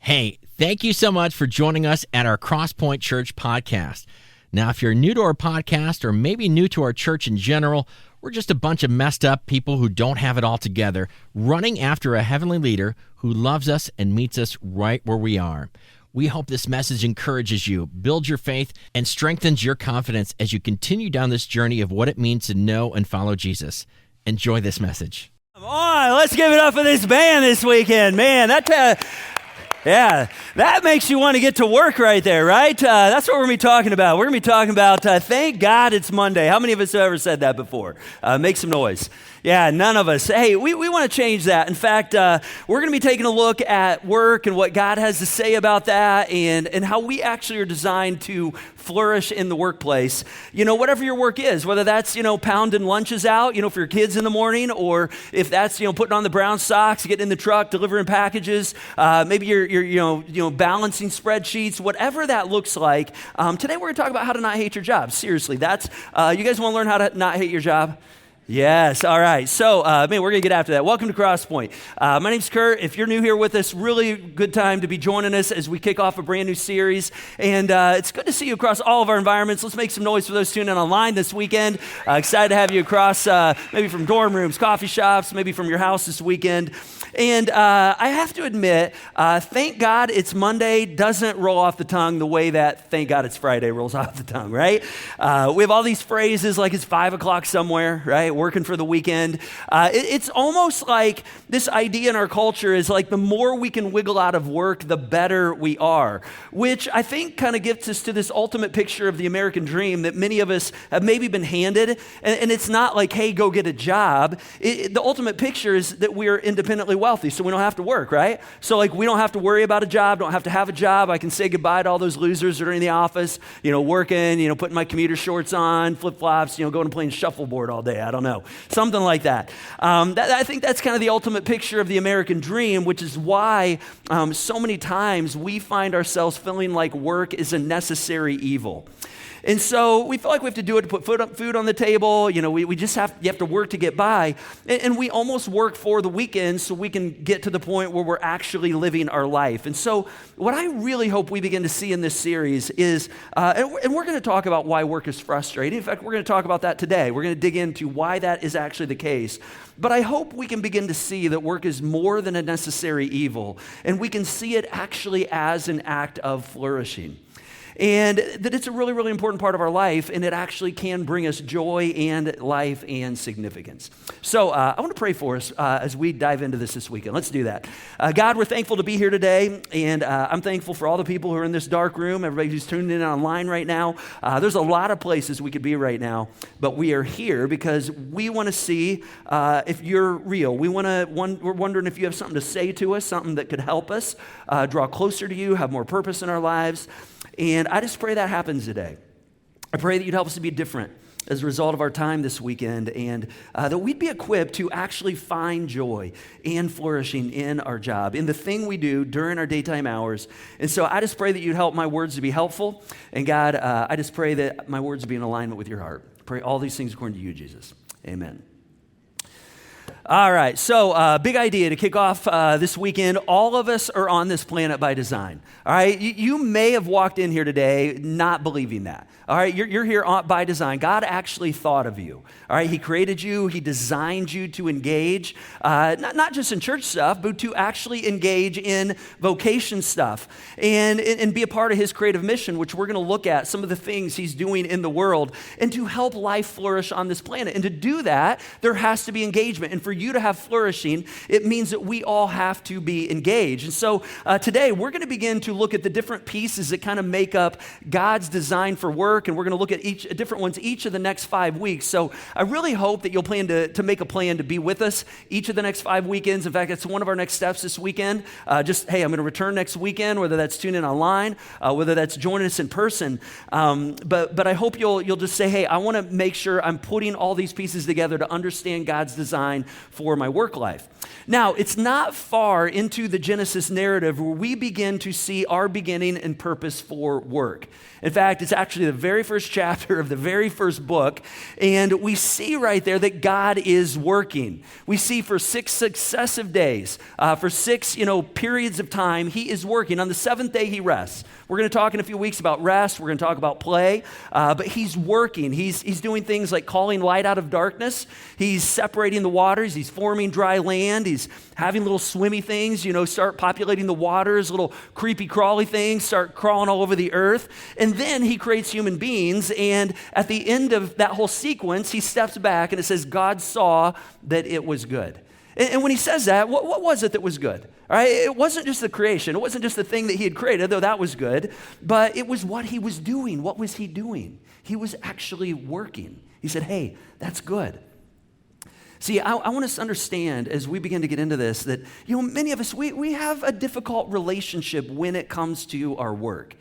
Hey, thank you so much for joining us at our Crosspoint Church podcast. Now, if you're new to our podcast or maybe new to our church in general, we're just a bunch of messed up people who don't have it all together, running after a heavenly leader who loves us and meets us right where we are. We hope this message encourages you, builds your faith, and strengthens your confidence as you continue down this journey of what it means to know and follow Jesus. Enjoy this message. Come on, let's give it up for this band this weekend. Man, that makes you want to get to work right there, right? That's what we're going to be talking about. We're going to be talking about thank God it's Monday. How many of us have ever said that before? Make some noise. Yeah, none of us. Hey, we want to change that. In fact, we're going to be taking a look at work and what God has to say about that and how we actually are designed to flourish in the workplace. You know, whatever your work is, whether that's, pounding lunches out, for your kids in the morning, or if that's, putting on the brown socks, getting in the truck, delivering packages, maybe you're balancing spreadsheets, whatever that looks like. Today we're going to talk about how to not hate your job. Seriously, that's, you guys want to learn how to not hate your job? Yes, all right. So, we're going to get after that. Welcome to Crosspoint. My name's Curt. If you're new here with us, really good time to be joining us as we kick off a brand new series. And it's good to see you across all of our environments. Let's make some noise for those tuning in online this weekend. Excited to have you across, maybe from dorm rooms, coffee shops, maybe from your house this weekend. And I have to admit, thank God it's Monday doesn't roll off the tongue the way that thank God it's Friday rolls off the tongue, right? We have all these phrases like it's 5 o'clock somewhere, right? Working for the weekend. It's almost like this idea in our culture is like the more we can wiggle out of work, the better we are, which I think kind of gets us to this ultimate picture of the American dream that many of us have maybe been handed. And it's not like, hey, go get a job. The ultimate picture is that we're independently wealthy, so we don't have to work, right? So like we don't have to worry about a job, don't have to have a job. I can say goodbye to all those losers that are in the office, working, putting my commuter shorts on, flip-flops, going and playing shuffleboard all day. I don't know. Something like that. I think that's kind of the ultimate picture of the American dream, which is why so many times we find ourselves feeling like work is a necessary evil. And so we feel like we have to do it to put food on the table. You have to work to get by. And we almost work for the weekend so we can get to the point where we're actually living our life. And so what I really hope we begin to see in this series is, and we're going to talk about why work is frustrating. In fact, we're going to talk about that today. We're going to dig into why that is actually the case. But I hope we can begin to see that work is more than a necessary evil, and we can see it actually as an act of flourishing. And that it's a really, really important part of our life, and it actually can bring us joy and life and significance. So I want to pray for us as we dive into this weekend. Let's do that. God, we're thankful to be here today, and I'm thankful for all the people who are in this dark room, everybody who's tuning in online right now. There's a lot of places we could be right now, but we are here because we want to see if you're real. We're wondering if you have something to say to us, something that could help us draw closer to you, have more purpose in our lives. And I just pray that happens today. I pray that you'd help us to be different as a result of our time this weekend, and that we'd be equipped to actually find joy and flourishing in our job, in the thing we do during our daytime hours. And so I just pray that you'd help my words to be helpful. And God, I just pray that my words would be in alignment with your heart. I pray all these things according to you, Jesus. Amen. All right, so big idea to kick off this weekend. All of us are on this planet by design. All right, you may have walked in here today not believing that. All right, you're here by design. God actually thought of you. All right, he created you. He designed you to engage, not just in church stuff, but to actually engage in vocation stuff and be a part of his creative mission, which we're going to look at some of the things he's doing in the world and to help life flourish on this planet. And to do that, there has to be engagement. And for you to have flourishing, it means that we all have to be engaged. And so today, we're going to begin to look at the different pieces that kind of make up God's design for work, and we're going to look at different ones each of the next 5 weeks. So I really hope that you'll plan to make a plan to be with us each of the next 5 weekends. In fact, it's one of our next steps this weekend. I'm going to return next weekend, whether that's tuning in online, whether that's joining us in person. But I hope you'll just say, hey, I want to make sure I'm putting all these pieces together to understand God's design for my work life. Now, it's not far into the Genesis narrative where we begin to see our beginning and purpose for work. In fact, it's actually the very first chapter of the very first book, and we see right there that God is working. We see for 6 successive days, for 6 periods of time, he is working. On the 7th day, he rests. We're going to talk in a few weeks about rest. We're going to talk about play, but he's working. He's doing things like calling light out of darkness. He's separating the waters. He's forming dry land. He's having little swimmy things, start populating the waters, little creepy crawly things, start crawling all over the earth. And then he creates human beings. And at the end of that whole sequence, he steps back and it says, God saw that it was good. And when he says that, what was it that was good? All right? It wasn't just the creation. It wasn't just the thing that he had created, though that was good, but it was what he was doing. What was he doing? He was actually working. He said, hey, that's good. See, I want us to understand as we begin to get into this that, many of us, we have a difficult relationship when it comes to our work.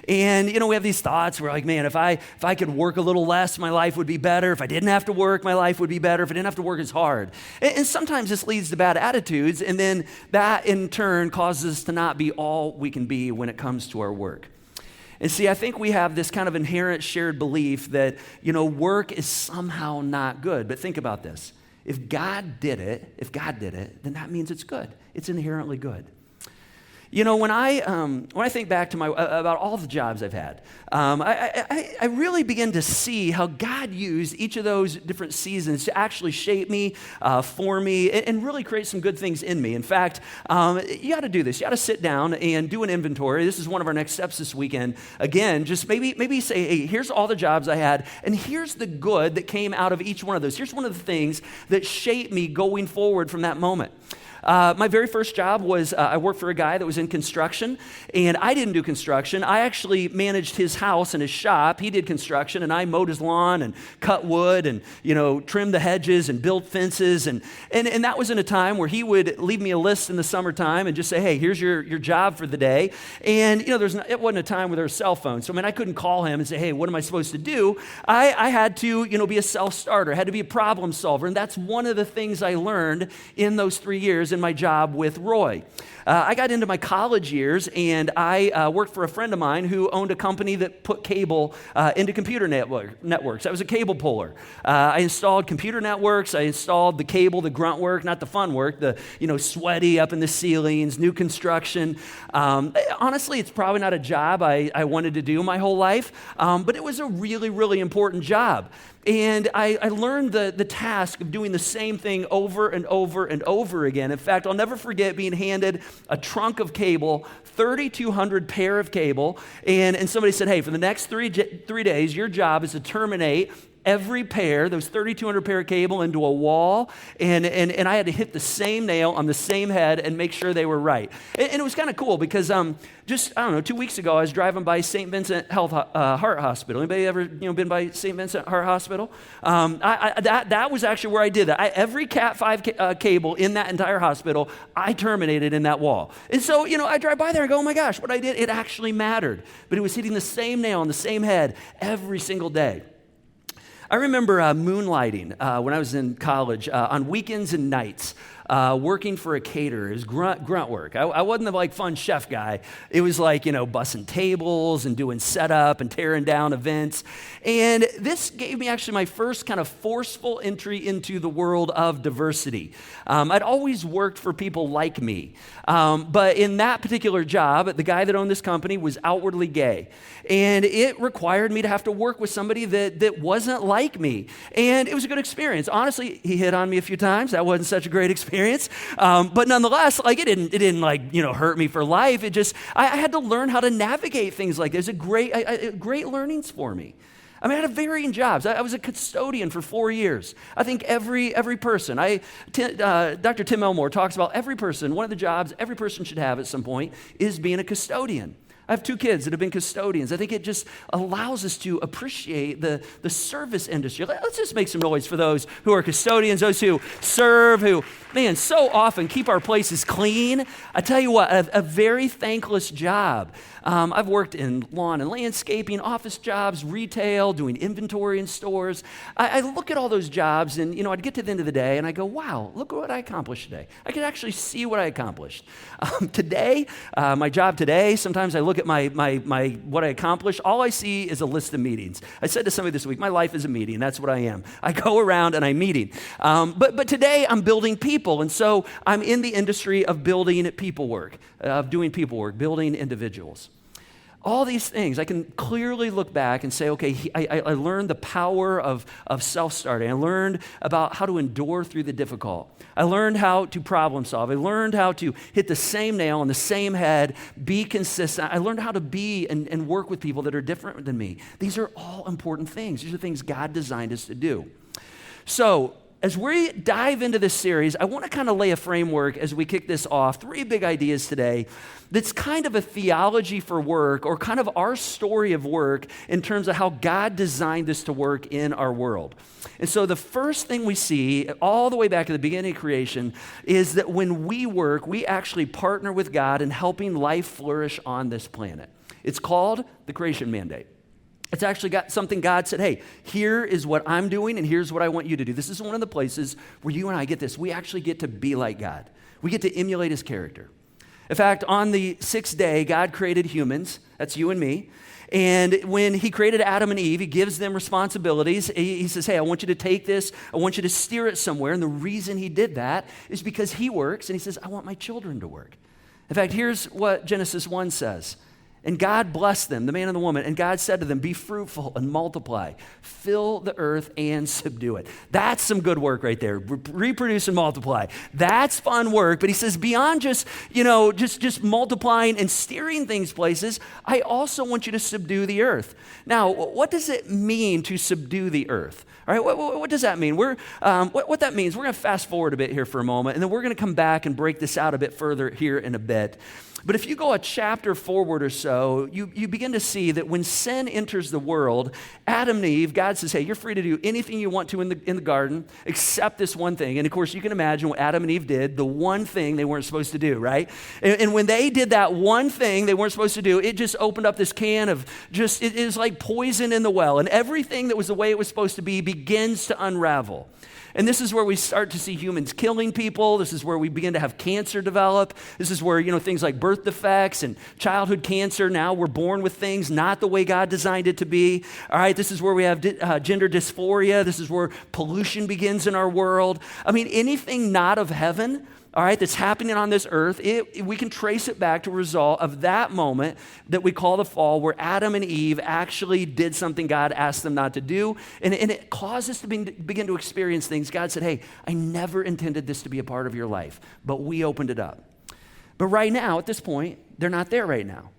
And, we have these thoughts, we're like, man, if I could work a little less, my life would be better. If I didn't have to work, my life would be better. If I didn't have to work as hard. And sometimes this leads to bad attitudes, and then that in turn causes us to not be all we can be when it comes to our work. And see, I think we have this kind of inherent shared belief that, work is somehow not good. But think about this. If God did it, then that means it's good. It's inherently good. When I think back to about all the jobs I've had, I really begin to see how God used each of those different seasons to actually shape me, form me, and really create some good things in me. In fact, you got to do this. You got to sit down and do an inventory. This is one of our next steps this weekend. Again, just maybe say, hey, here's all the jobs I had, and here's the good that came out of each one of those. Here's one of the things that shaped me going forward from that moment. My very first job was I worked for a guy that was in construction, and I didn't do construction. I actually managed his house and his shop. He did construction, and I mowed his lawn and cut wood and, trimmed the hedges and built fences. And that was in a time where he would leave me a list in the summertime and just say, hey, here's your job for the day. And, it wasn't a time where there were cell phones. So, I couldn't call him and say, hey, what am I supposed to do? I had to, be a self-starter. I had to be a problem solver. And that's one of the things I learned in those 3 years in my job with Roy. I got into my college years, and I worked for a friend of mine who owned a company that put cable into computer networks. I was a cable puller. I installed computer networks. I installed the cable, the grunt work, not the fun work, the sweaty up in the ceilings, new construction. Honestly, it's probably not a job I wanted to do my whole life, but it was a really, really important job. And I learned the task of doing the same thing over and over and over again. In fact, I'll never forget being handed a trunk of cable, 3,200 pair of cable, and somebody said, hey, for the next 3 days, your job is to terminate every pair, those 3,200 pair of cable into a wall, and I had to hit the same nail on the same head and make sure they were right. And it was kind of cool because 2 weeks ago, I was driving by St. Vincent Heart Hospital. Anybody ever been by St. Vincent Heart Hospital? That was actually where I did that. Every Cat 5 cable in that entire hospital, I terminated in that wall. And so, I drive by there and go, oh my gosh, what I did, it actually mattered. But it was hitting the same nail on the same head every single day. I remember moonlighting when I was in college on weekends and nights, working for a caterer. It was grunt work. I wasn't the fun chef guy. It was bussing tables and doing setup and tearing down events. And this gave me actually my first kind of forceful entry into the world of diversity. I'd always worked for people like me. But in that particular job, the guy that owned this company was outwardly gay. And it required me to have to work with somebody that wasn't like me. And it was a good experience. Honestly, he hit on me a few times. That wasn't such a great experience. But nonetheless, it didn't hurt me for life. It just, I had to learn how to navigate things like this. Great learnings for me. I had varying jobs. I was a custodian for 4 years. I think every person, Dr. Tim Elmore talks about every person, one of the jobs every person should have at some point is being a custodian. I have 2 kids that have been custodians. I think it just allows us to appreciate the service industry. Let's just make some noise for those who are custodians, those who serve, who, man, so often keep our places clean. I tell you what, a very thankless job. I've worked in lawn and landscaping, office jobs, retail, doing inventory in stores. I look at all those jobs and, I'd get to the end of the day and I go, wow, look at what I accomplished today. I could actually see what I accomplished. Today, my job today, sometimes I look at my what I accomplished. All I see is a list of meetings. I said to somebody this week, my life is a meeting. That's what I am. I go around and I'm meeting. But today I'm building people. And so I'm in the industry of building people work, of doing people work, building individuals. All these things, I can clearly look back and say, okay, I learned the power of self-starting. I learned about how to endure through the difficult. I learned how to problem solve. I learned how to hit the same nail on the same head, be consistent. I learned how to be and work with people that are different than me. These are all important things. These are things God designed us to do. So, as we dive into this series, I want to kind of lay a framework as we kick this off. 3 big ideas today that's kind of a theology for work, or kind of our story of work in terms of how God designed this to work in our world. And so the first thing we see all the way back to the beginning of creation is that when we work, we actually partner with God in helping life flourish on this planet. It's called the creation mandate. It's actually got something God said, hey, here is what I'm doing and here's what I want you to do. This is one of the places where you and I get this. We actually get to be like God. We get to emulate his character. In fact, on the 6th day, God created humans. That's you and me. And when he created Adam and Eve, he gives them responsibilities. He says, hey, I want you to take this. I want you to steer it somewhere. And the reason he did that is because he works. And he says, I want my children to work. In fact, here's what Genesis 1 says. And God blessed them, the man and the woman, and God said to them, be fruitful and multiply, fill the earth and subdue it. That's some good work right there. Reproduce and multiply. That's fun work. But he says, beyond just multiplying and steering things places, I also want you to subdue the earth. Now, what does it mean to subdue the earth? All right, what does that mean? What that means, we're going to fast forward a bit here for a moment, and then we're going to come back and break this out a bit further here in a bit. But if you go a chapter forward or so, you begin to see that when sin enters the world, Adam and Eve, God says, hey, you're free to do anything you want to in the garden except this one thing. And of course, you can imagine what Adam and Eve did, the one thing they weren't supposed to do, right? And when they did that one thing they weren't supposed to do, it just opened up this can of it is like poison in the well. And everything that was the way it was supposed to be begins to unravel. And this is where we start to see humans killing people. This is where we begin to have cancer develop. This is where, things like birth defects and childhood cancer, now we're born with things not the way God designed it to be. All right, this is where we have gender dysphoria. This is where pollution begins in our world. I mean, anything not of heaven, all right, that's happening on this earth, we can trace it back to a result of that moment that we call the fall, where Adam and Eve actually did something God asked them not to do, and it caused us to begin to experience things. God said, hey, I never intended this to be a part of your life, but we opened it up. But right now, at this point, they're not there right now.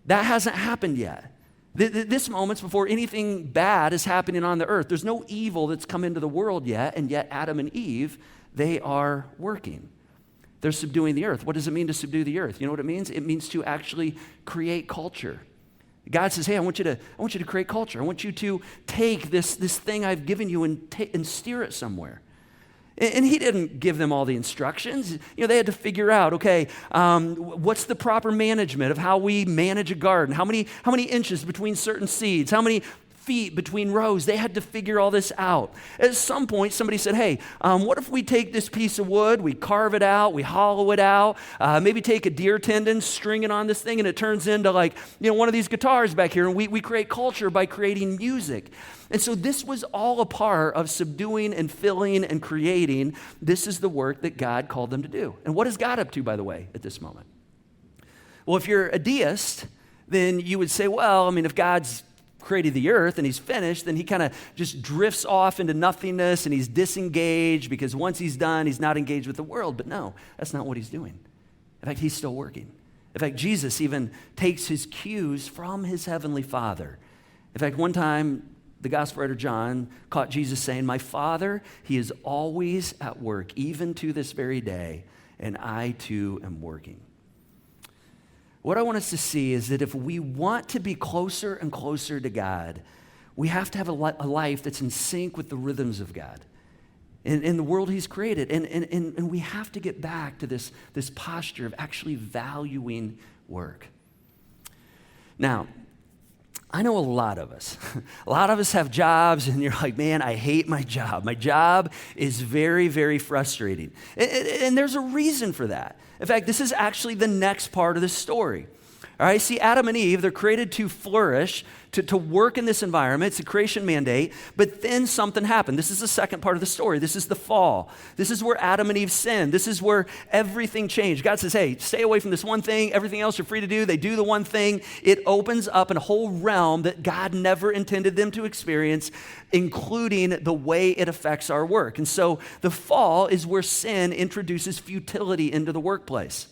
That hasn't happened yet. This moment's before anything bad is happening on the earth. There's no evil that's come into the world yet, and yet Adam and Eve, they are working. They're subduing the earth. What does it mean to subdue the earth? You know what it means? It means to actually create culture. God says, hey, I want you to create culture. I want you to take this thing I've given you and steer it somewhere. And he didn't give them all the instructions. They had to figure out, okay, what's the proper management of how we manage a garden? How many inches between certain seeds? How many feet between rows? They had to figure all this out. At some point, somebody said, hey, what if we take this piece of wood, we carve it out, we hollow it out, maybe take a deer tendon, string it on this thing, and it turns into one of these guitars back here, and we create culture by creating music. And so this was all a part of subduing and filling and creating. This is the work that God called them to do. And what is God up to, by the way, at this moment? Well, if you're a deist, then you would say, well, if God's created the earth and he's finished, then he kind of just drifts off into nothingness and he's disengaged, because once he's done, he's not engaged with the world. But no, that's not what he's doing. In fact, he's still working. In fact, Jesus even takes his cues from his heavenly Father. In fact, one time, the gospel writer John caught Jesus saying, my Father, he is always at work, even to this very day, and I too am working. What I want us to see is that if we want to be closer and closer to God, we have to have a life that's in sync with the rhythms of God in the world he's created. And we have to get back to this posture of actually valuing work. Now, I know a lot of us. A lot of us have jobs, and you're like, man, I hate my job. My job is very, very frustrating. And there's a reason for that. In fact, this is actually the next part of the story. All right, see, Adam and Eve, they're created to flourish, to work in this environment. It's a creation mandate, but then something happened. This is the second part of the story. This is the fall. This is where Adam and Eve sinned. This is where everything changed. God says, hey, stay away from this one thing. Everything else you're free to do. They do the one thing. It opens up a whole realm that God never intended them to experience, including the way it affects our work. And so the fall is where sin introduces futility into the workplace.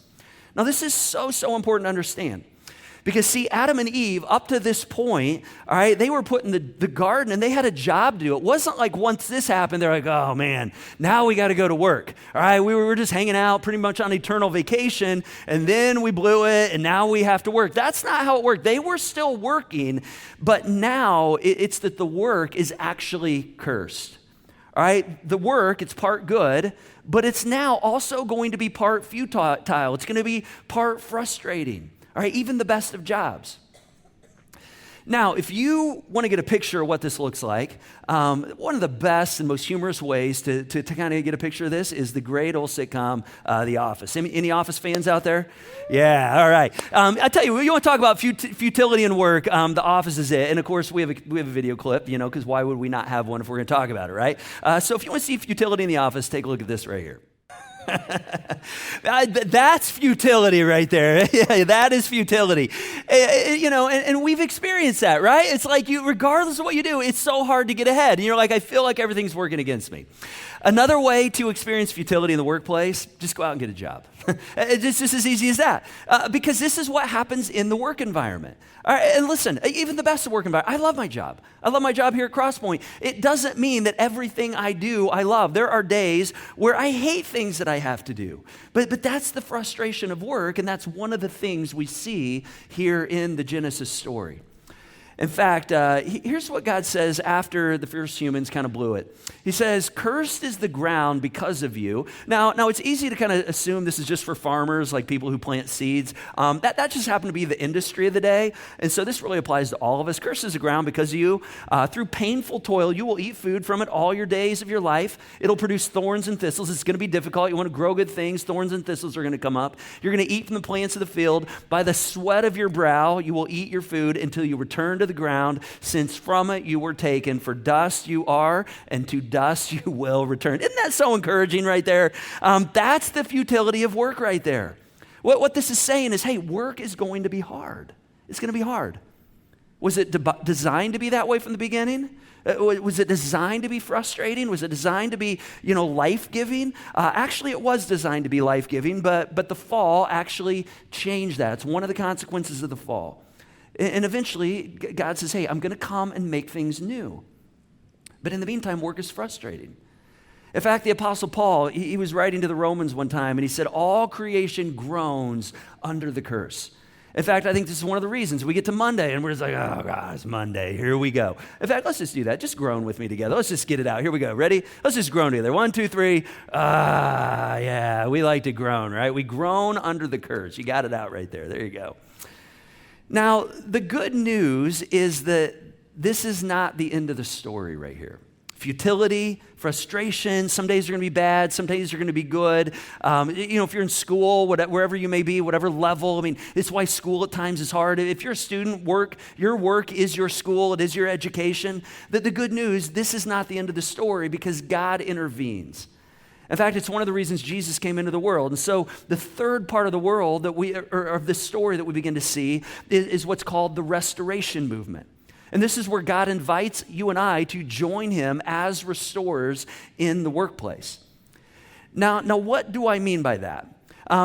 Now, this is so important to understand. Because see, Adam and Eve, up to this point, all right, they were put in the garden and they had a job to do. It wasn't like once this happened, they're like, oh man, now we got to go to work. All right, we were just hanging out pretty much on eternal vacation, and then we blew it and now we have to work. That's not how it worked. They were still working, but now it's that the work is actually cursed. All right, the work, it's part good, but it's now also going to be part futile. It's going to be part frustrating. All right, even the best of jobs. Now, if you want to get a picture of what this looks like, one of the best and most humorous ways to kind of get a picture of this is the great old sitcom, The Office. Any Office fans out there? Yeah, all right. I tell you, you want to talk about futility in work, The Office is it. And of course, we have a video clip, because why would we not have one if we're going to talk about it, right? So if you want to see futility in The Office, take a look at this right here. That's futility right there. Yeah, that is futility. And we've experienced that, right? It's like regardless of what you do, it's so hard to get ahead. And you're like, I feel like everything's working against me. Another way to experience futility in the workplace, just go out and get a job. It's just as easy as that. Because this is what happens in the work environment. All right, and listen, even the best of work environment, I love my job. I love my job here at Crosspoint. It doesn't mean that everything I do, I love. There are days where I hate things that I have to do. But that's the frustration of work, and that's one of the things we see here in the Genesis story. In fact, here's what God says after the first humans kind of blew it. He says, cursed is the ground because of you. Now it's easy to kind of assume this is just for farmers, like people who plant seeds. That just happened to be the industry of the day. And so this really applies to all of us. Cursed is the ground because of you. Through painful toil, you will eat food from it all your days of your life. It'll produce thorns and thistles. It's going to be difficult. You want to grow good things. Thorns and thistles are going to come up. You're going to eat from the plants of the field. By the sweat of your brow, you will eat your food until you return to the ground, since from it you were taken. For dust you are, and to dust you will return. Isn't that so encouraging right there? That's the futility of work right there. What this is saying is, hey, work is going to be hard. It's going to be hard. Was it designed to be that way from the beginning? Was it designed to be frustrating? Was it designed to be, life-giving? Actually, it was designed to be life-giving, but the fall actually changed that. It's one of the consequences of the fall. And eventually, God says, hey, I'm going to come and make things new. But in the meantime, work is frustrating. In fact, the Apostle Paul, he was writing to the Romans one time, and he said, all creation groans under the curse. In fact, I think this is one of the reasons we get to Monday, and we're just like, oh, God, it's Monday. Here we go. In fact, let's just do that. Just groan with me together. Let's just get it out. Here we go. Ready? Let's just groan together. 1, 2, 3. Yeah, we like to groan, right? We groan under the curse. You got it out right there. There you go. Now, the good news is that this is not the end of the story right here. Futility, frustration, some days are going to be bad, some days are going to be good. If you're in school, wherever you may be, whatever level, it's why school at times is hard. If you're a student, your work is your school, it is your education. The good news, this is not the end of the story because God intervenes. In fact, it's one of the reasons Jesus came into the world. And so the third part of the world of this story that we begin to see is what's called the restoration movement. And this is where God invites you and I to join him as restorers in the workplace. Now what do I mean by that?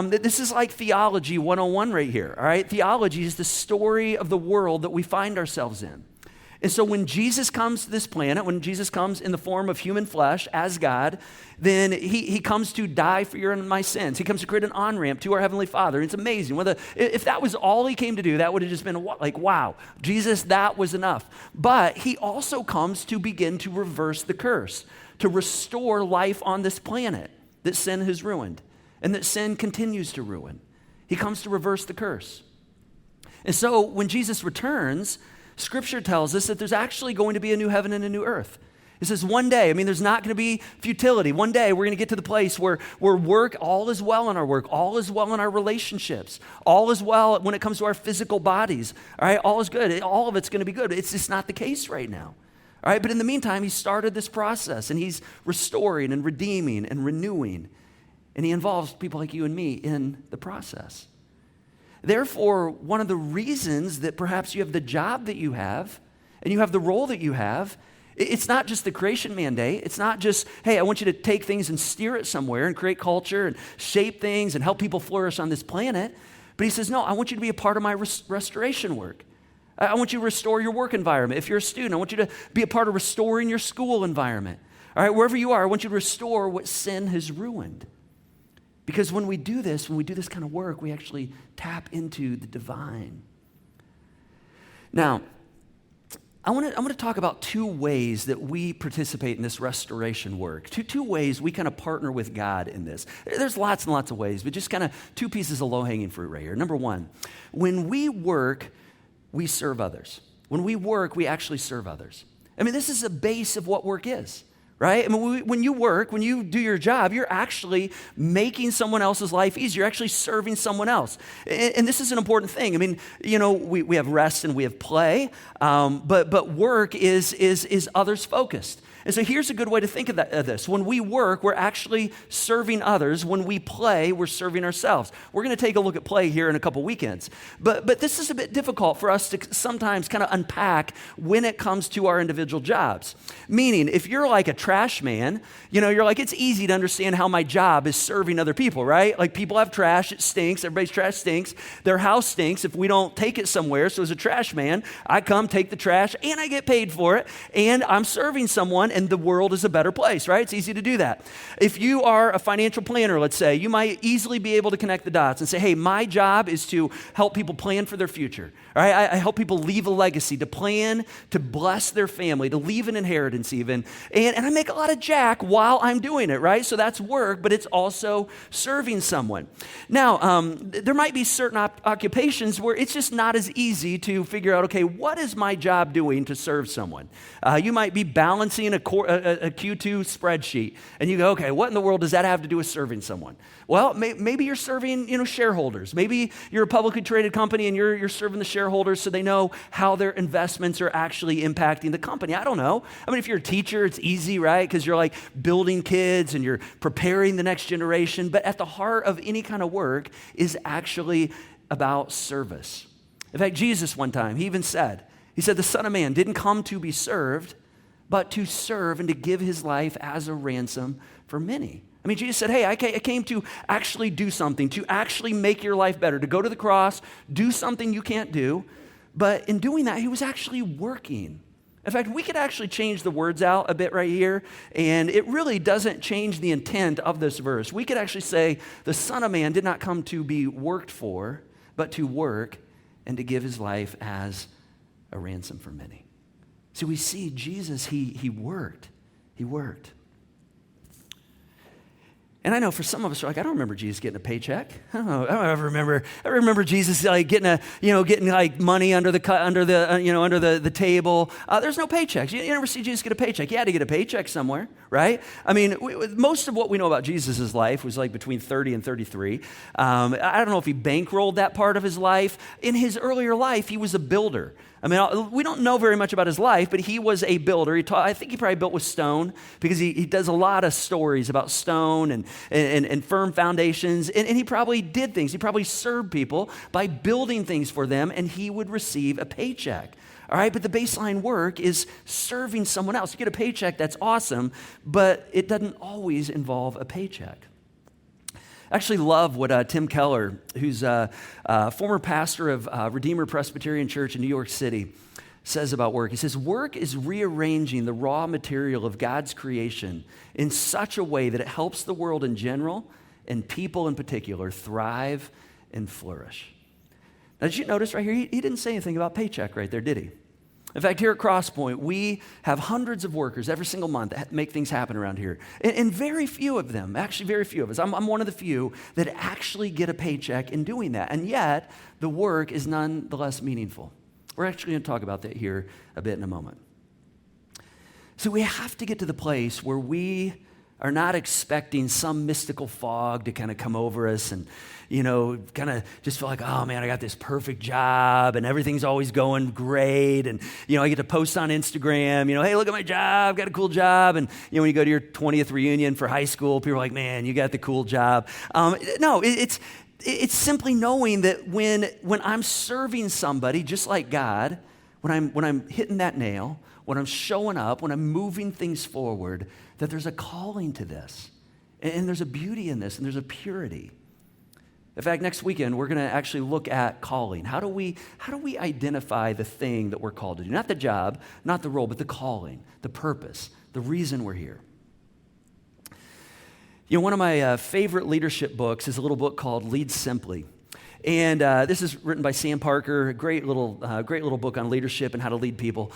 This is like theology 101 right here, all right? Theology is the story of the world that we find ourselves in. And so when Jesus comes to this planet, when Jesus comes in the form of human flesh as God, then he comes to die for your and my sins. He comes to create an on-ramp to our Heavenly Father. It's amazing. If that was all he came to do, that would have just been like, wow, Jesus, that was enough. But he also comes to begin to reverse the curse, to restore life on this planet that sin has ruined and that sin continues to ruin. He comes to reverse the curse. And so when Jesus returns, Scripture tells us that there's actually going to be a new heaven and a new earth. It says one day, there's not going to be futility. One day we're going to get to the place where work, all is well in our work, all is well in our relationships, all is well when it comes to our physical bodies. All right, all is good. All of it's going to be good. It's just not the case right now. All right, but in the meantime, he started this process and he's restoring and redeeming and renewing. And he involves people like you and me in the process. Therefore, one of the reasons that perhaps you have the job that you have and you have the role that you have, it's not just the creation mandate. It's not just, hey, I want you to take things and steer it somewhere and create culture and shape things and help people flourish on this planet. But he says, no, I want you to be a part of my restoration work. I want you to restore your work environment. If you're a student, I want you to be a part of restoring your school environment. All right, wherever you are, I want you to restore what sin has ruined. Because when we do this kind of work, we actually tap into the divine. Now, I want to talk about two ways that we participate in this restoration work. Two ways we kind of partner with God in this. There's lots and lots of ways, but just kind of two pieces of low-hanging fruit right here. Number one, when we work, we serve others. When we work, we actually serve others. This is the base of what work is. Right? When you work, when you do your job, you're actually making someone else's life easier. You're actually serving someone else. And this is an important thing. We have rest and we have play, but work is others focused. And so here's a good way to think of this. When we work, we're actually serving others. When we play, we're serving ourselves. We're going to take a look at play here in a couple weekends. But this is a bit difficult for us to sometimes kind of unpack when it comes to our individual jobs. Meaning, if you're like a trash man, you're like, it's easy to understand how my job is serving other people, right? Like people have trash, it stinks, everybody's trash stinks. Their house stinks if we don't take it somewhere. So as a trash man, I come, take the trash, and I get paid for it, and I'm serving someone, and the world is a better place, right? It's easy to do that. If you are a financial planner, let's say, you might easily be able to connect the dots and say, hey, my job is to help people plan for their future. All right? I help people leave a legacy, to plan, to bless their family, to leave an inheritance even. And I make a lot of jack while I'm doing it, right? So that's work, but it's also serving someone. Now, there might be certain occupations where it's just not as easy to figure out, okay, what is my job doing to serve someone? You might be balancing a Q2 spreadsheet, and you go, okay, what in the world does that have to do with serving someone? Well, maybe you're serving, shareholders. Maybe you're a publicly traded company and you're serving the shareholders so they know how their investments are actually impacting the company. I don't know. If you're a teacher, it's easy, right? Because you're like building kids and you're preparing the next generation. But at the heart of any kind of work is actually about service. In fact, Jesus one time, he even said, the Son of Man didn't come to be served, but to serve and to give his life as a ransom for many. Jesus said, hey, I came to actually do something, to actually make your life better, to go to the cross, do something you can't do. But in doing that, he was actually working. In fact, we could actually change the words out a bit right here, and it really doesn't change the intent of this verse. We could actually say, the Son of Man did not come to be worked for, but to work and to give his life as a ransom for many. So we see Jesus, he worked. He worked. And I know for some of us, we're like, I don't remember Jesus getting a paycheck. I don't ever remember Jesus getting money under the table. There's no paychecks. You never see Jesus get a paycheck. He had to get a paycheck somewhere, right? Most of what we know about Jesus' life was like between 30 and 33. I don't know if he bankrolled that part of his life. In his earlier life, he was a builder. We don't know very much about his life, but he was a builder. I think he probably built with stone because he does a lot of stories about stone and firm foundations. And he probably did things. He probably served people by building things for them, and he would receive a paycheck. All right, but the baseline work is serving someone else. You get a paycheck, that's awesome, but it doesn't always involve a paycheck. I actually love what Tim Keller, who's a former pastor of Redeemer Presbyterian Church in New York City, says about work. He says, work is rearranging the raw material of God's creation in such a way that it helps the world in general and people in particular thrive and flourish. Now, did you notice right here, he didn't say anything about paycheck right there, did he? In fact, here at Crosspoint, we have hundreds of workers every single month that make things happen around here. And very few of them, actually very few of us, I'm one of the few that actually get a paycheck in doing that. And yet, the work is nonetheless meaningful. We're actually going to talk about that here a bit in a moment. So we have to get to the place where we are not expecting some mystical fog to kind of come over us and, kind of just feel like, oh man, I got this perfect job and everything's always going great. And, I get to post on Instagram, hey, look at my job, got a cool job. And, when you go to your 20th reunion for high school, people are like, man, you got the cool job. No, it's simply knowing that when I'm serving somebody just like God, when I'm hitting that nail, when I'm showing up, when I'm moving things forward, that there's a calling to this. And there's a beauty in this, and there's a purity. In fact, next weekend, we're going to actually look at calling. How do we identify the thing that we're called to do? Not the job, not the role, but the calling, the purpose, the reason we're here. One of my favorite leadership books is a little book called Lead Simply. And this is written by Sam Parker, a great little book on leadership and how to lead people.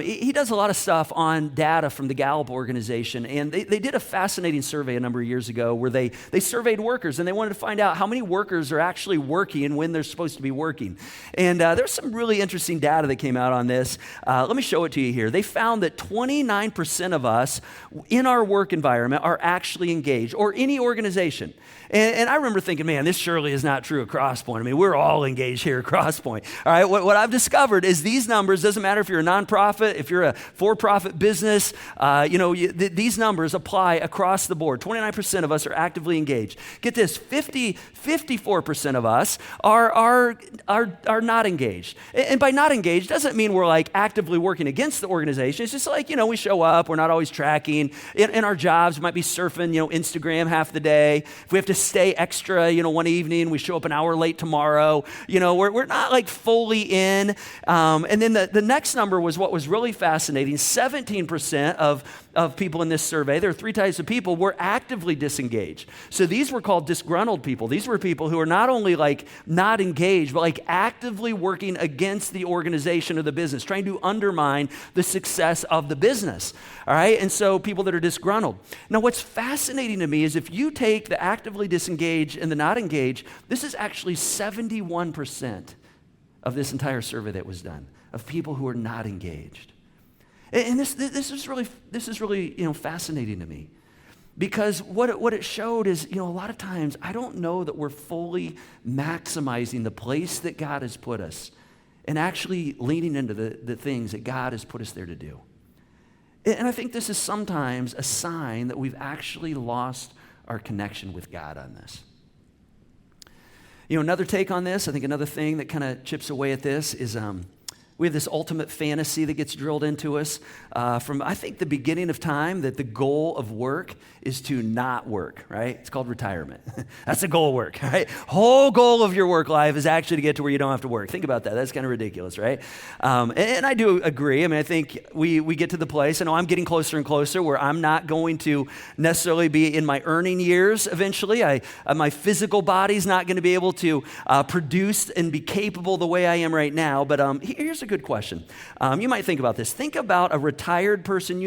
He does a lot of stuff on data from the Gallup organization, and they did a fascinating survey a number of years ago where they surveyed workers, and they wanted to find out how many workers are actually working and when they're supposed to be working. And there's some really interesting data that came out on this. Let me show it to you here. They found that 29% of us in our work environment are actually engaged, or any organization. And I remember thinking, man, this surely is not true at Crosspoint. I mean, we're all engaged here at Crosspoint. All right, what I've discovered is these numbers, doesn't matter if you're a nonprofit, if you're a for-profit business, these numbers apply across the board. 29% of us are actively engaged. Get this, 54% of us are not engaged. And by not engaged, doesn't mean we're like actively working against the organization. It's just like, we show up, we're not always tracking. In our jobs, we might be surfing, Instagram half the day. If we have to stay extra, one evening, we show up an hour late tomorrow. We're not like fully in. And then the next number was what was really fascinating. 17% of people in this survey, there are three types of people, were actively disengaged. So these were called disgruntled people. These were people who are not only like not engaged, but like actively working against the organization or the business, trying to undermine the success of the business. All right. And so people that are disgruntled. Now, what's fascinating to me is if you take the actively disengaged and the not engaged, this is actually 71% of this entire survey that was done of people who are not engaged. And this is really fascinating to me, because what it showed is a lot of times I don't know that we're fully maximizing the place that God has put us and actually leaning into the things that God has put us there to do. And I think this is sometimes a sign that we've actually lost our connection with God on this. Another take on this, I think another thing that kind of chips away at this is we have this ultimate fantasy that gets drilled into us from, I think, the beginning of time, that the goal of work is to not work, right? It's called retirement. That's the goal of work, right? Whole goal of your work life is actually to get to where you don't have to work. Think about that. That's kind of ridiculous, right? And I do agree. I mean, I think we get to the place, I know I'm getting closer and closer, where I'm not going to necessarily be in my earning years eventually. My physical body's not going to be able to produce and be capable the way I am right now. But here's a good question. You might think about this. Think about a retired person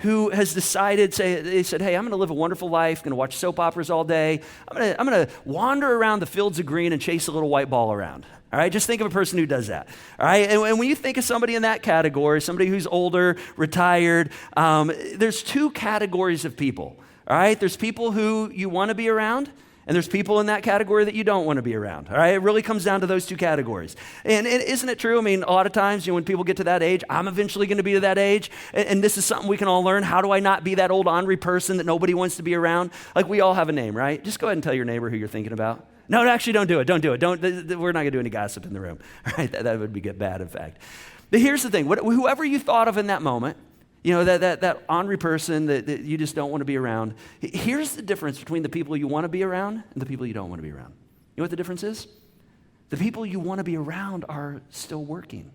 who has decided, they said, hey, I'm going to live a wonderful life, going to watch soap operas all day. I'm going to wander around the fields of green and chase a little white ball around. All right, just think of a person who does that. All right, and when you think of somebody in that category, somebody who's older, retired, there's two categories of people. All right, there's people who you want to be around, and there's people in that category that you don't want to be around, all right? It really comes down to those two categories. And isn't it true? I mean, a lot of times, when people get to that age, I'm eventually going to be to that age, and this is something we can all learn. How do I not be that old ornery person that nobody wants to be around? Like, we all have a name, right? Just go ahead and tell your neighbor who you're thinking about. No, actually, don't do it. Don't do it. We're not going to do any gossip in the room, all right? That would get bad, in fact. But here's the thing. Whoever you thought of in that moment, that ornery person that you just don't want to be around. Here's the difference between the people you want to be around and the people you don't want to be around. You know what the difference is? The people you want to be around are still working.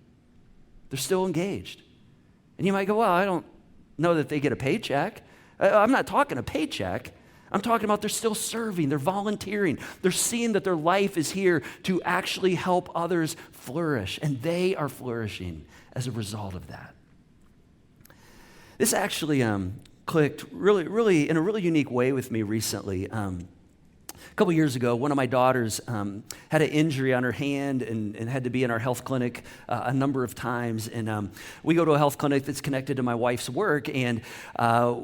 They're still engaged. And you might go, well, I don't know that they get a paycheck. I'm not talking a paycheck. I'm talking about they're still serving, they're volunteering, they're seeing that their life is here to actually help others flourish, and they are flourishing as a result of that. This actually clicked really in a really unique way with me recently. A couple years ago, one of my daughters had an injury on her hand and had to be in our health clinic a number of times. And we go to a health clinic that's connected to my wife's work, and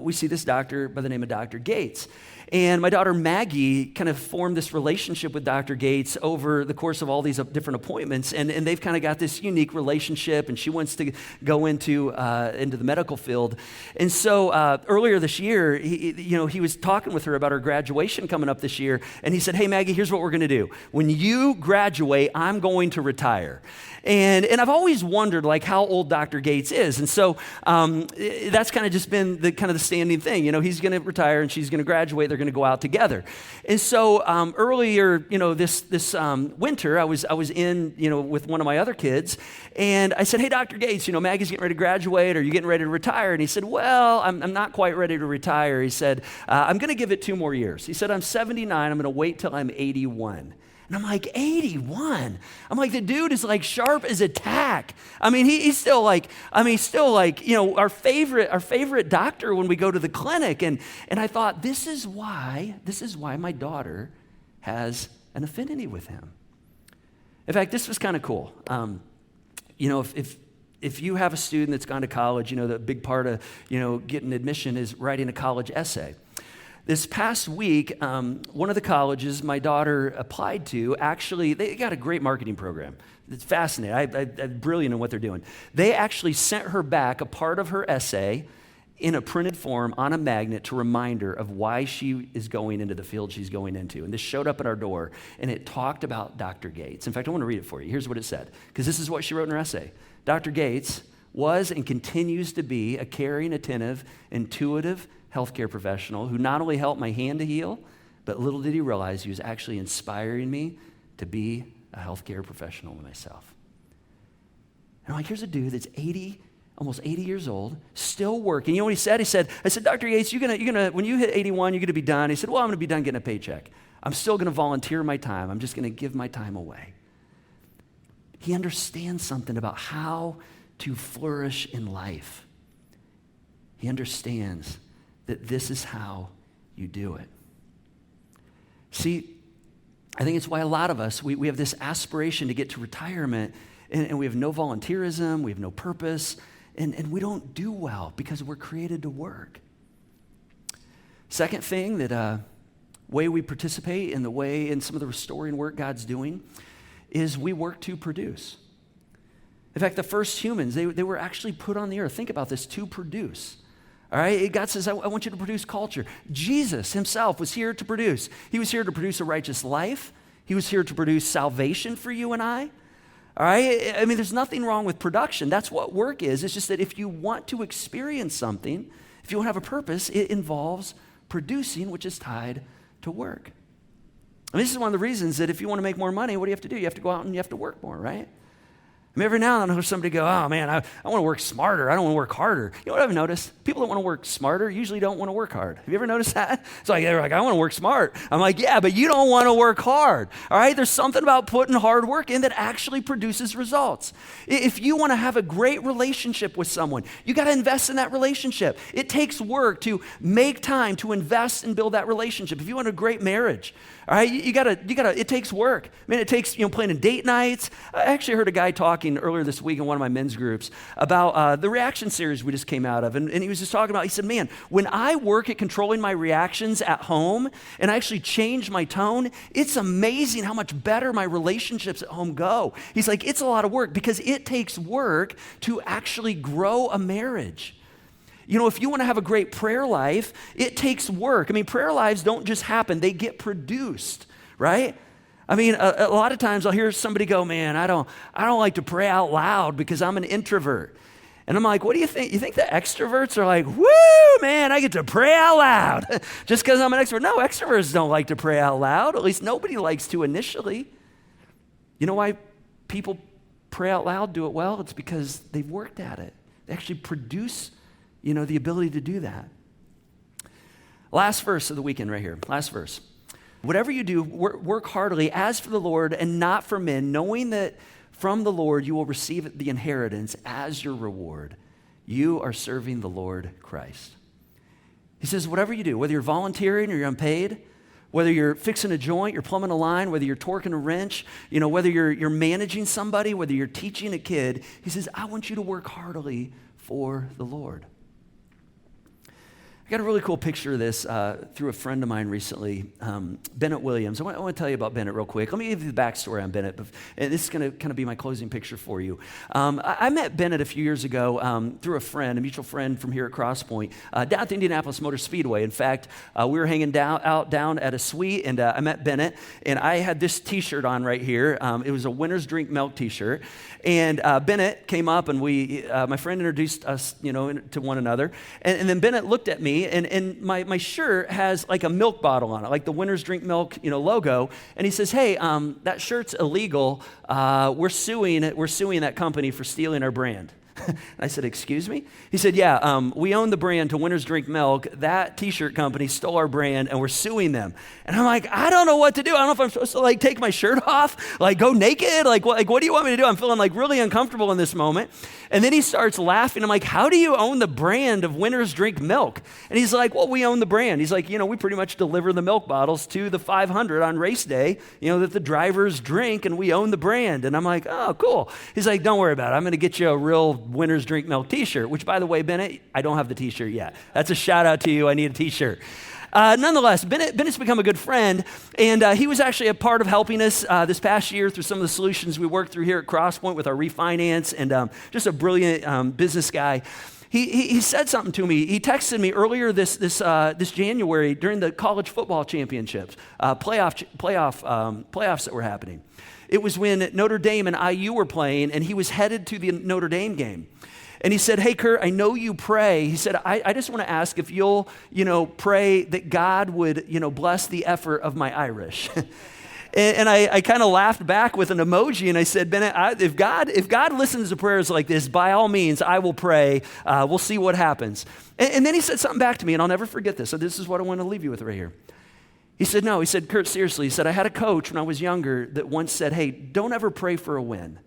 we see this doctor by the name of Dr. Gates. And my daughter Maggie kind of formed this relationship with Dr. Gates over the course of all these different appointments, and they've kind of got this unique relationship, and she wants to go into the medical field. And so earlier this year, he was talking with her about her graduation coming up this year, and he said, hey, Maggie, here's what we're going to do. When you graduate, I'm going to retire. And I've always wondered, like, how old Dr. Gates is. And so that's kind of just been the standing thing. He's going to retire and she's going to graduate. They're going to go out together. And so earlier, this winter, I was in, with one of my other kids. And I said, hey, Dr. Gates, Maggie's getting ready to graduate. Are you getting ready to retire? And he said, well, I'm not quite ready to retire. He said, I'm going to give it 2 more years. He said, I'm 79. I'm going to wait till I'm 81. And I'm like, 81? I'm like, the dude is like sharp as a tack. I mean, he's still like, our favorite doctor when we go to the clinic. And I thought, this is why my daughter has an affinity with him. In fact, this was kind of cool. If you have a student that's gone to college, the big part of, getting admission is writing a college essay. This past week, one of the colleges my daughter applied to, actually, they got a great marketing program. It's fascinating. I'm brilliant in what they're doing. They actually sent her back a part of her essay in a printed form on a magnet to remind her of why she is going into the field she's going into. And this showed up at our door, and it talked about Dr. Gates. In fact, I want to read it for you. Here's what it said, because this is what she wrote in her essay. Dr. Gates was and continues to be a caring, attentive, intuitive healthcare professional who not only helped my hand to heal, but little did he realize he was actually inspiring me to be a healthcare professional myself. And I'm like, here's a dude that's almost 80 years old, still working. You know what he said? I said, Dr. Gates, you're gonna when you hit 81, you're gonna be done. He said, well, I'm gonna be done getting a paycheck. I'm still gonna volunteer my time. I'm just gonna give my time away. He understands something about how to flourish in life. He understands that this is how you do it. See, I think it's why a lot of us, we have this aspiration to get to retirement, and we have no volunteerism, we have no purpose, and we don't do well because we're created to work. Second thing that way we participate in some of the restoring work God's doing is we work to produce. In fact, the first humans, they were actually put on the earth. Think about this, to produce. All right, God says, I want you to produce culture. Jesus himself was here to produce. He was here to produce a righteous life. He was here to produce salvation for you and I. All right, I mean, there's nothing wrong with production. That's what work is. It's just that if you want to experience something, if you want to have a purpose, it involves producing, which is tied to work. I mean, this is one of the reasons that if you want to make more money, what do you have to do? You have to go out and you have to work more, right? I mean, every now and then I hear somebody go, oh man, I want to work smarter. I don't want to work harder. You know what I've noticed? People that want to work smarter usually don't want to work hard. Have you ever noticed that? It's like, they're like, I want to work smart. I'm like, yeah, but you don't want to work hard. All right, there's something about putting hard work in that actually produces results. If you want to have a great relationship with someone, you got to invest in that relationship. It takes work to make time to invest and build that relationship. If you want a great marriage, all right, you gotta, it takes work. I mean, it takes, planning date nights. I actually heard a guy talking earlier this week in one of my men's groups about the reaction series we just came out of. And he was just talking about, he said, man, when I work at controlling my reactions at home and I actually change my tone, it's amazing how much better my relationships at home go. He's like, it's a lot of work because it takes work to actually grow a marriage. If you want to have a great prayer life, it takes work. I mean, prayer lives don't just happen, they get produced, right? I mean, a lot of times I'll hear somebody go, man, I don't like to pray out loud because I'm an introvert. And I'm like, what do you think? You think the extroverts are like, woo, man, I get to pray out loud just because I'm an extrovert? No, extroverts don't like to pray out loud. At least nobody likes to initially. You know why people pray out loud, do it well, it's because they've worked at it. They actually produce, the ability to do that. Last verse of the weekend right here. Last verse. Whatever you do, work heartily as for the Lord and not for men, knowing that from the Lord you will receive the inheritance as your reward. You are serving the Lord Christ. He says, whatever you do, whether you're volunteering or you're unpaid, whether you're fixing a joint, you're plumbing a line, whether you're torquing a wrench, whether you're managing somebody, whether you're teaching a kid, he says, I want you to work heartily for the Lord. I got a really cool picture of this through a friend of mine recently, Bennett Williams. I want to tell you about Bennett real quick. Let me give you the backstory on Bennett, and this is going to kind of be my closing picture for you. I met Bennett a few years ago through a mutual friend from here at Crosspoint, down at the Indianapolis Motor Speedway. In fact, we were hanging down at a suite, and I met Bennett, and I had this T-shirt on right here. It was a Winners Drink Milk T-shirt, and Bennett came up, and my friend introduced us, to one another, and then Bennett looked at me. And my shirt has like a milk bottle on it, like the Winners Drink Milk, logo. And he says, hey, that shirt's illegal. We're suing that company for stealing our brand. I said, excuse me? He said, yeah, we own the brand to Winners Drink Milk. That T-shirt company stole our brand, and we're suing them. And I'm like, I don't know what to do. I don't know if I'm supposed to take my shirt off, go naked. What do you want me to do? I'm feeling really uncomfortable in this moment. And then he starts laughing. I'm like, how do you own the brand of Winners Drink Milk? And he's like, well, we own the brand. He's like, we pretty much deliver the milk bottles to the 500 on race day, that the drivers drink, and we own the brand. And I'm like, oh, cool. He's like, don't worry about it. I'm going to get you a real Winners Drink Milk T-shirt, which, by the way, Bennett, I don't have the T-shirt yet. That's a shout out to you. I need a T-shirt. Nonetheless, Bennett's become a good friend, and he was actually a part of helping us this past year through some of the solutions we worked through here at Crosspoint with our refinance, and just a brilliant business guy. He said something to me. He texted me earlier this January during the college football championships, playoffs that were happening. It was when Notre Dame and IU were playing, and he was headed to the Notre Dame game. And he said, hey, Curt, I know you pray. He said, I just want to ask if you'll, pray that God would, bless the effort of my Irish. And I kind of laughed back with an emoji, and I said, Bennett, if God listens to prayers like this, by all means, I will pray. We'll see what happens. And then he said something back to me, and I'll never forget this. So this is what I want to leave you with right here. He said, no, he said, Curt, seriously, he said, I had a coach when I was younger that once said, hey, don't ever pray for a win.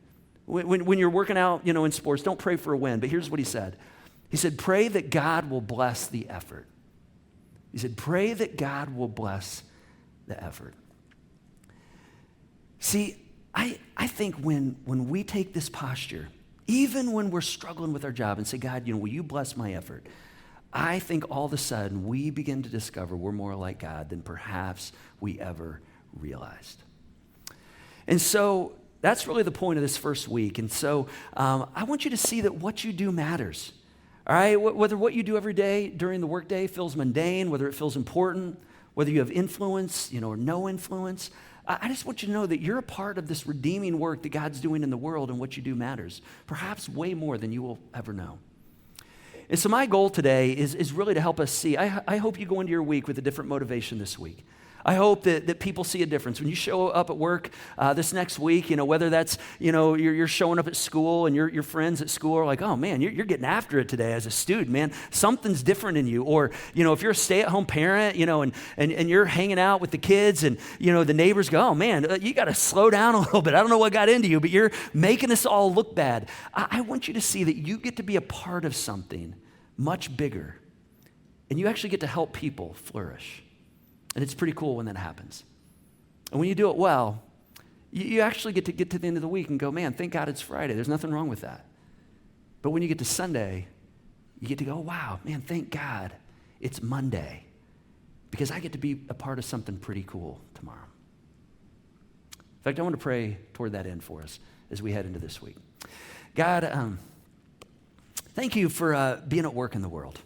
When you're working out, in sports, don't pray for a win. But here's what he said. He said, pray that God will bless the effort. He said, pray that God will bless the effort. See, I think when we take this posture, even when we're struggling with our job and say, God, will you bless my effort? I think all of a sudden we begin to discover we're more like God than perhaps we ever realized. And so that's really the point of this first week. And so I want you to see that what you do matters. All right, whether what you do every day during the workday feels mundane, whether it feels important, whether you have influence, or no influence, I just want you to know that you're a part of this redeeming work that God's doing in the world, and what you do matters, perhaps way more than you will ever know. And so my goal today is really to help us see. I hope you go into your week with a different motivation this week. I hope that people see a difference. When you show up at work this next week, whether that's, you're showing up at school and your friends at school are like, oh man, you're getting after it today as a student, man. Something's different in you. Or, if you're a stay-at-home parent, and you're hanging out with the kids and, the neighbors go, oh man, you got to slow down a little bit. I don't know what got into you, but you're making us all look bad. I want you to see that you get to be a part of something much bigger, and you actually get to help people flourish. And it's pretty cool when that happens. And when you do it well, you actually get to the end of the week and go, man, thank God it's Friday. There's nothing wrong with that. But when you get to Sunday, you get to go, wow, man, thank God it's Monday, because I get to be a part of something pretty cool tomorrow. In fact, I want to pray toward that end for us as we head into this week. God, thank you for being at work in the world,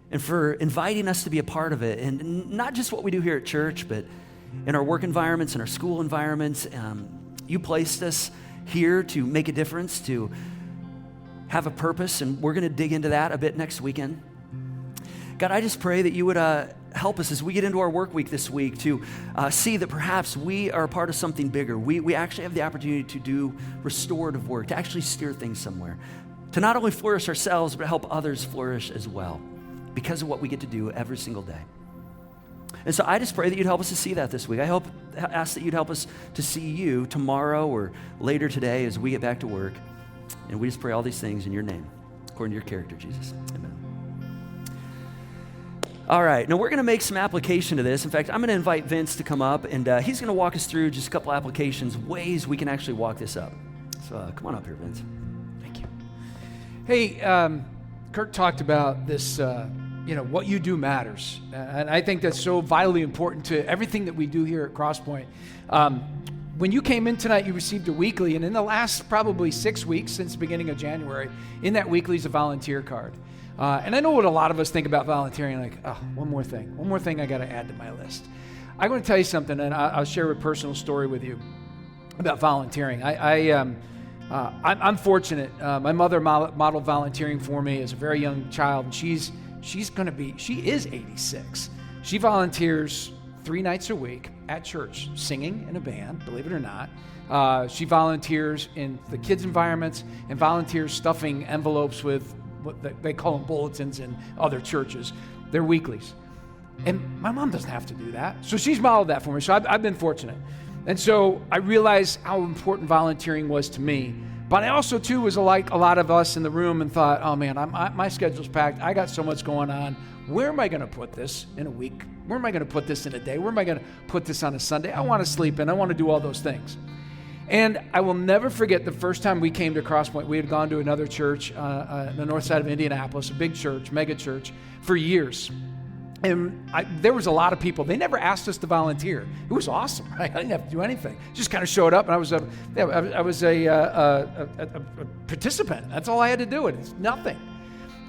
and for inviting us to be a part of it. And not just what we do here at church, but in our work environments, in our school environments. You placed us here to make a difference, to have a purpose, and we're going to dig into that a bit next weekend. God, I just pray that you would help us as we get into our work week this week to see that perhaps we are a part of something bigger. We actually have the opportunity to do restorative work, to actually steer things somewhere, to not only flourish ourselves, but help others flourish as well because of what we get to do every single day. And so I just pray that you'd help us to see that this week. Ask that you'd help us to see you tomorrow or later today as we get back to work. And we just pray all these things in your name, according to your character, Jesus. Amen. All right, now we're going to make some application to this. In fact, I'm going to invite Vince to come up, and he's going to walk us through just a couple applications, ways we can actually walk this up. So come on up here, Vince. Thank you. Hey, Curt talked about this, what you do matters. And I think that's so vitally important to everything that we do here at Crosspoint. When you came in tonight, you received a weekly, and in the last probably 6 weeks since the beginning of January, in that weekly is a volunteer card. And I know what a lot of us think about volunteering, like, oh, one more thing I got to add to my list. I'm going to tell you something, and I'll share a personal story with you about volunteering. I'm fortunate. My mother modeled volunteering for me as a very young child, and she is 86. She volunteers 3 nights a week at church, singing in a band, believe it or not. She volunteers in the kids' environments and volunteers stuffing envelopes with what they call them bulletins in other churches. They're weeklies. And my mom doesn't have to do that. So she's modeled that for me. So I've been fortunate. And so I realized how important volunteering was to me. But I also, too, was like a lot of us in the room and thought, oh, man, my schedule's packed. I got so much going on. Where am I going to put this in a week? Where am I going to put this in a day? Where am I going to put this on a Sunday? I want to sleep in. I want to do all those things. And I will never forget the first time we came to Crosspoint. We had gone to another church on the north side of Indianapolis, a big church, mega church, for years. And there was a lot of people. They never asked us to volunteer. It was awesome, right? I didn't have to do anything. Just kind of showed up, and I was a participant. That's all I had to do. It's nothing.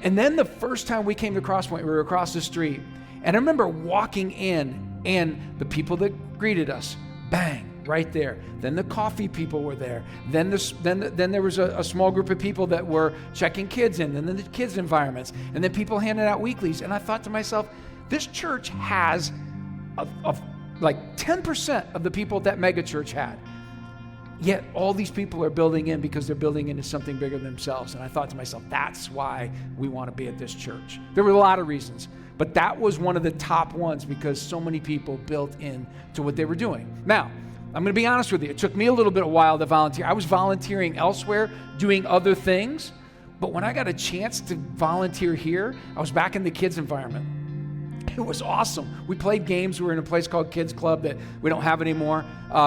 And then the first time we came to Crosspoint, we were across the street, and I remember walking in, and the people that greeted us, bang, right there. Then the coffee people were there. Then there was a small group of people that were checking kids in, and then the kids' environments, and then people handing out weeklies. And I thought to myself, this church has like 10% of the people that mega church had. Yet all these people are building in because they're building into something bigger than themselves. And I thought to myself, that's why we want to be at this church. There were a lot of reasons, but that was one of the top ones because so many people built in to what they were doing. Now, I'm going to be honest with you. It took me a little bit of a while to volunteer. I was volunteering elsewhere, doing other things. But when I got a chance to volunteer here, I was back in the kids' environment. It was awesome. We played games. We were in a place called Kids Club that we don't have anymore,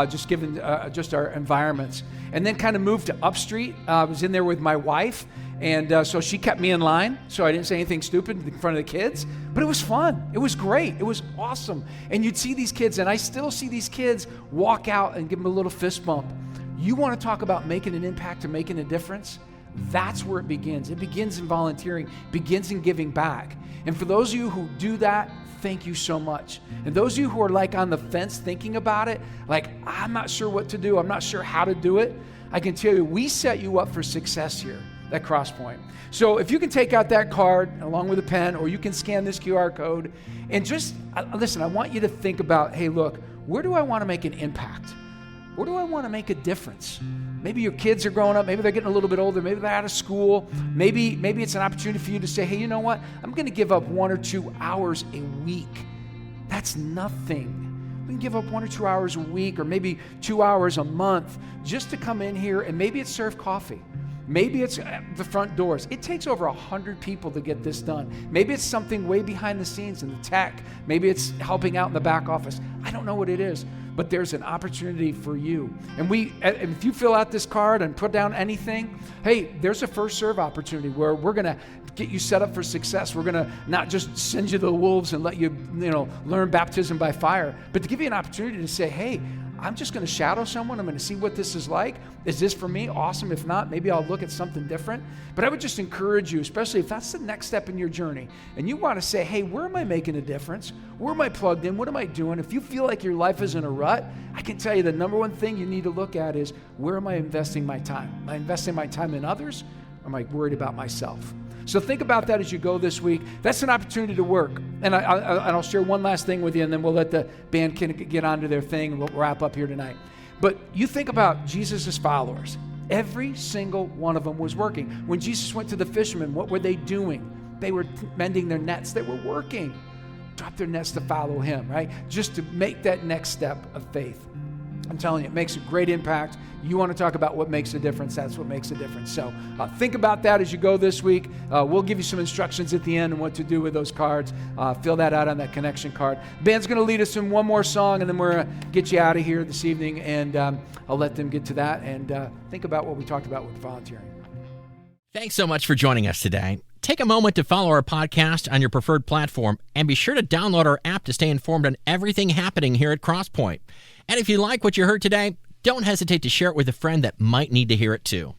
just our environments. And then kind of moved to Upstreet. I was in there with my wife. And so she kept me in line, so I didn't say anything stupid in front of the kids. But it was fun. It was great. It was awesome. And you'd see these kids, and I still see these kids walk out and give them a little fist bump. You want to talk about making an impact and making a difference? That's where it begins. It begins in volunteering, begins in giving back. And for those of you who do that, thank you so much. And those of you who are like on the fence thinking about it, like, I'm not sure what to do, I'm not sure how to do it, I can tell you, we set you up for success here at Crosspoint. So if you can take out that card along with a pen, or you can scan this QR code, and just, listen, I want you to think about, hey, look, where do I want to make an impact? Where do I want to make a difference? Maybe your kids are growing up. Maybe they're getting a little bit older. Maybe they're out of school. Maybe it's an opportunity for you to say, hey, you know what? I'm going to give up 1 or 2 hours a week. That's nothing. We can give up 1 or 2 hours a week, or maybe 2 hours a month, just to come in here, and maybe it's serve coffee. Maybe it's the front doors. It takes over 100 people to get this done. Maybe it's something way behind the scenes in the tech. Maybe it's helping out in the back office. I don't know what it is, but there's an opportunity for you. And if you fill out this card and put down anything, hey, there's a first serve opportunity where we're going to get you set up for success. We're going to not just send you to the wolves and let you learn baptism by fire, but to give you an opportunity to say, hey, I'm just going to shadow someone. I'm going to see what this is like. Is this for me? Awesome. If not, maybe I'll look at something different. But I would just encourage you, especially if that's the next step in your journey, and you want to say, hey, where am I making a difference? Where am I plugged in? What am I doing? If you feel like your life is in a rut, I can tell you the number one thing you need to look at is, where am I investing my time? Am I investing my time in others, Or am I worried about myself? So think about that as you go this week. That's an opportunity to work. And I'll share one last thing with you, and then we'll let the band get on to their thing, and we'll wrap up here tonight. But you think about Jesus' followers. Every single one of them was working. When Jesus went to the fishermen, what were they doing? They were mending their nets. They were working. Drop their nets to follow him, right? Just to make that next step of faith. I'm telling you, it makes a great impact. You want to talk about what makes a difference, that's what makes a difference. So think about that as you go this week. We'll give you some instructions at the end on what to do with those cards. Fill that out on that connection card. Band's going to lead us in one more song, and then we're going to get you out of here this evening, and I'll let them get to that, and think about what we talked about with volunteering. Thanks so much for joining us today. Take a moment to follow our podcast on your preferred platform, and be sure to download our app to stay informed on everything happening here at Crosspoint. And if you like what you heard today, don't hesitate to share it with a friend that might need to hear it too.